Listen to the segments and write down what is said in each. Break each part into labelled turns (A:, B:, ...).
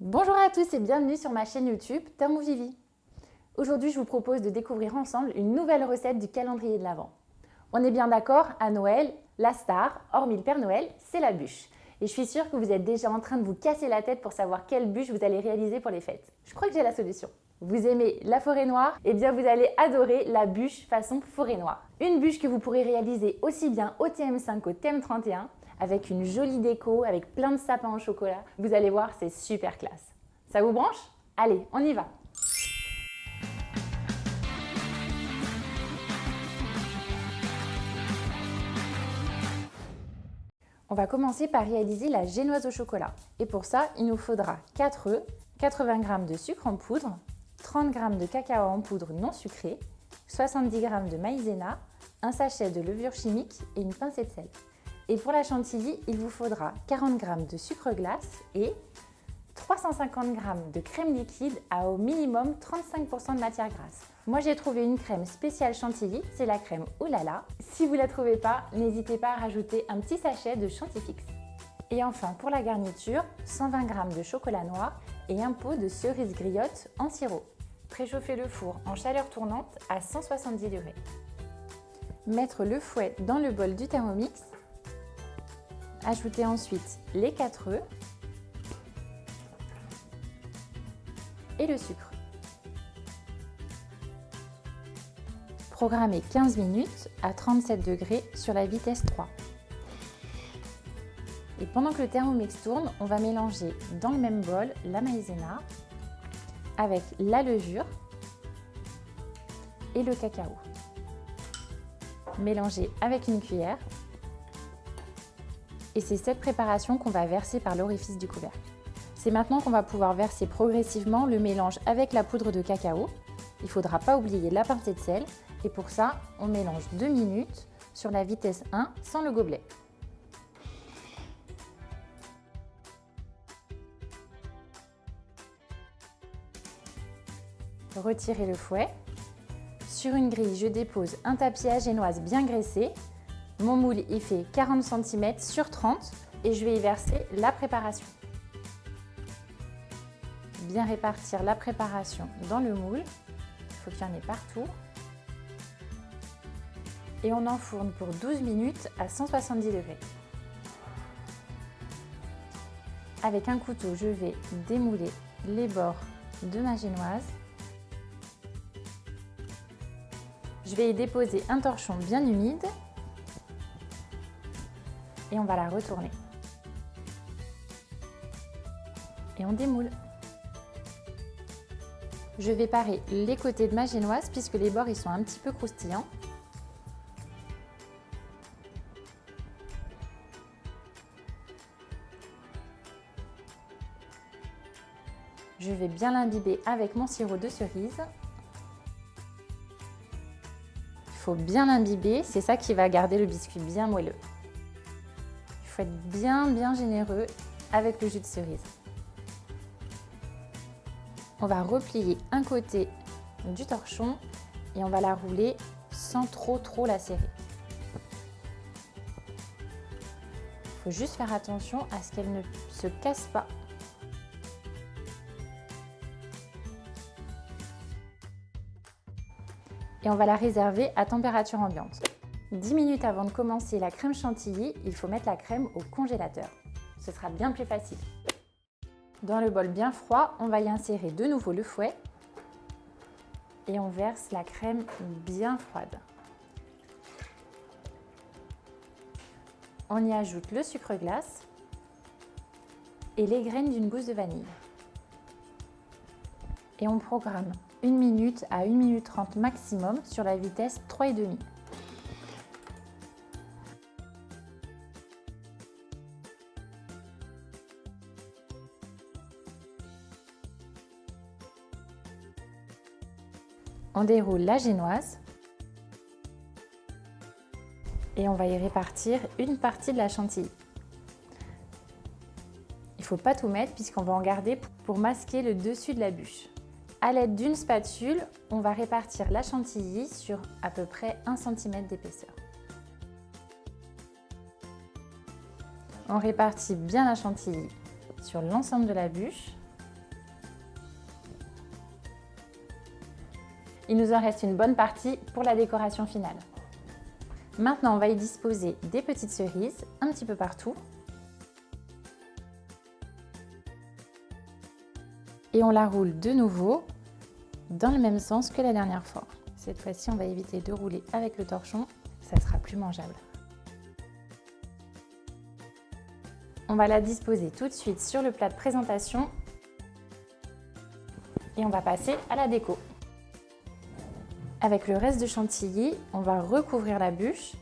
A: Bonjour à tous et bienvenue sur ma chaîne YouTube Thermovivi. Aujourd'hui, je vous propose de découvrir ensemble une nouvelle recette du calendrier de l'Avent. On est bien d'accord, à Noël, la star, hormis le Père Noël, c'est la bûche. Et je suis sûre que vous êtes déjà en train de vous casser la tête pour savoir quelle bûche vous allez réaliser pour les fêtes. Je crois que j'ai la solution. Vous aimez la forêt noire? Eh bien, vous allez adorer la bûche façon forêt noire. Une bûche que vous pourrez réaliser aussi bien au TM5 qu'au TM31, avec une jolie déco, avec plein de sapins au chocolat. Vous allez voir, c'est super classe. Ça vous branche? Allez, on y va! On va commencer par réaliser la génoise au chocolat. Et pour ça, il nous faudra 4 œufs, 80 g de sucre en poudre, 30 g de cacao en poudre non sucré, 70 g de maïzena, un sachet de levure chimique et une pincée de sel. Et pour la chantilly, il vous faudra 40 g de sucre glace et 350 g de crème liquide à au minimum 35% de matière grasse. Moi, j'ai trouvé une crème spéciale chantilly, c'est la crème Oulala. Si vous ne la trouvez pas, n'hésitez pas à rajouter un petit sachet de Chantifix. Et enfin, pour la garniture, 120 g de chocolat noir et un pot de cerises griottes en sirop. Préchauffez le four en chaleur tournante à 170 degrés. Mettre le fouet dans le bol du Thermomix. Ajoutez ensuite les 4 œufs et le sucre. Programmez 15 minutes à 37 degrés sur la vitesse 3. Et pendant que le Thermomix tourne, on va mélanger dans le même bol la maïzena avec la levure et le cacao. Mélangez avec une cuillère. Et c'est cette préparation qu'on va verser par l'orifice du couvercle. C'est maintenant qu'on va pouvoir verser progressivement le mélange avec la poudre de cacao. Il ne faudra pas oublier la pincée de sel. Et pour ça, on mélange 2 minutes sur la vitesse 1 sans le gobelet. Retirez le fouet. Sur une grille, je dépose un tapis à génoise bien graissé. Mon moule, il fait 40 cm sur 30 et je vais y verser la préparation. Bien répartir la préparation dans le moule. Il faut qu'il y en ait partout. Et on enfourne pour 12 minutes à 170 degrés. Avec un couteau, je vais démouler les bords de ma génoise. Je vais y déposer un torchon bien humide et on va la retourner. Et on démoule. Je vais parer les côtés de ma génoise puisque les bords ils sont un petit peu croustillants. Je vais bien l'imbiber avec mon sirop de cerise. Il faut bien l'imbiber, c'est ça qui va garder le biscuit bien moelleux. Il faut être bien généreux avec le jus de cerise. On va replier un côté du torchon et on va la rouler sans trop la serrer. Il faut juste faire attention à ce qu'elle ne se casse pas. Et on va la réserver à température ambiante. 10 minutes avant de commencer la crème chantilly, il faut mettre la crème au congélateur. Ce sera bien plus facile. Dans le bol bien froid, on va y insérer de nouveau le fouet et on verse la crème bien froide. On y ajoute le sucre glace et les graines d'une gousse de vanille. Et on programme 1 minute à 1 minute 30 maximum sur la vitesse 3,5. On déroule la génoise et on va y répartir une partie de la chantilly. Il ne faut pas tout mettre puisqu'on va en garder pour masquer le dessus de la bûche. À l'aide d'une spatule, on va répartir la chantilly sur à peu près 1 cm d'épaisseur. On répartit bien la chantilly sur l'ensemble de la bûche Il nous en reste une bonne partie pour la décoration finale. Maintenant, on va y disposer des petites cerises un petit peu partout. Et on la roule de nouveau dans le même sens que la dernière fois. Cette fois-ci, on va éviter de rouler avec le torchon, ça sera plus mangeable. On va la disposer tout de suite sur le plat de présentation et on va passer à la déco. Avec le reste de chantilly, on va recouvrir la bûche.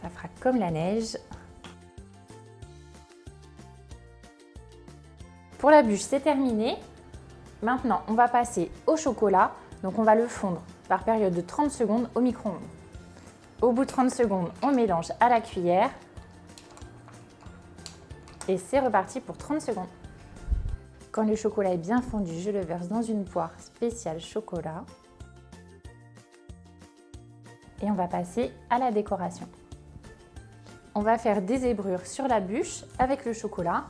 A: Ça fera comme la neige. Pour la bûche, c'est terminé. Maintenant, on va passer au chocolat. Donc, on va le fondre par période de 30 secondes au micro-ondes. Au bout de 30 secondes, on mélange à la cuillère. Et c'est reparti pour 30 secondes. Quand le chocolat est bien fondu, je le verse dans une poire spéciale chocolat. Et on va passer à la décoration. On va faire des zébrures sur la bûche avec le chocolat.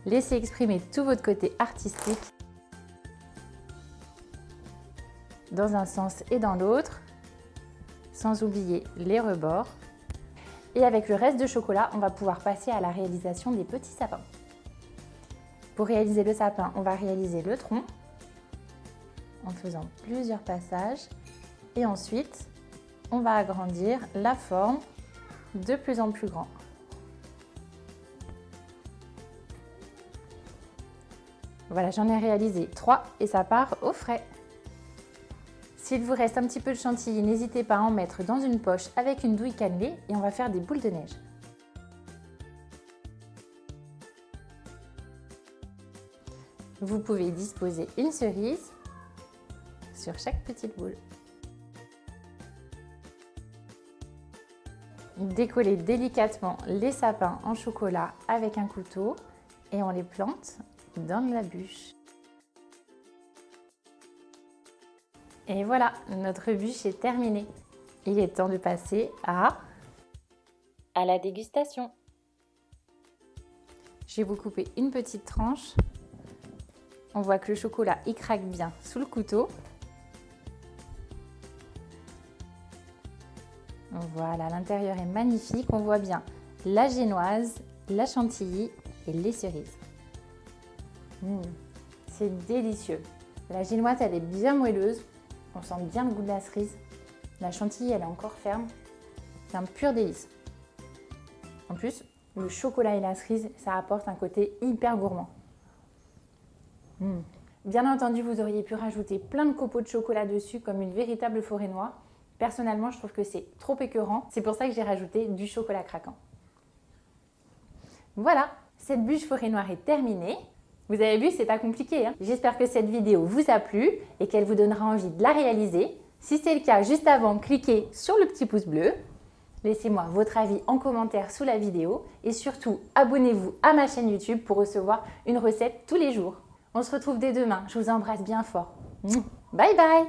A: Laissez exprimer tout votre côté artistique dans un sens et dans l'autre, sans oublier les rebords. Et avec le reste de chocolat, on va pouvoir passer à la réalisation des petits sapins. Pour réaliser le sapin, on va réaliser le tronc en faisant plusieurs passages. Et ensuite, on va agrandir la forme de plus en plus grand. Voilà, j'en ai réalisé 3 et ça part au frais. S'il vous reste un petit peu de chantilly, n'hésitez pas à en mettre dans une poche avec une douille cannelée et on va faire des boules de neige. Vous pouvez disposer une cerise sur chaque petite boule. Décollez délicatement les sapins en chocolat avec un couteau et on les plante dans la bûche. Et voilà, notre bûche est terminée. Il est temps de passer à la dégustation. Je vais vous couper une petite tranche. On voit que le chocolat y craque bien sous le couteau. Voilà, l'intérieur est magnifique. On voit bien la génoise, la chantilly et les cerises. C'est délicieux. La génoise, elle est bien moelleuse. On sent bien le goût de la cerise. La chantilly, elle est encore ferme. C'est un pur délice. En plus, le chocolat et la cerise, ça apporte un côté hyper gourmand. Bien entendu, vous auriez pu rajouter plein de copeaux de chocolat dessus comme une véritable forêt noire. Personnellement, je trouve que c'est trop écœurant. C'est pour ça que j'ai rajouté du chocolat craquant. Voilà, cette bûche forêt noire est terminée. Vous avez vu, c'est pas compliqué, hein. J'espère que cette vidéo vous a plu et qu'elle vous donnera envie de la réaliser. Si c'est le cas, juste avant, cliquez sur le petit pouce bleu. Laissez-moi votre avis en commentaire sous la vidéo et surtout, abonnez-vous à ma chaîne YouTube pour recevoir une recette tous les jours. On se retrouve dès demain. Je vous embrasse bien fort. Bye bye!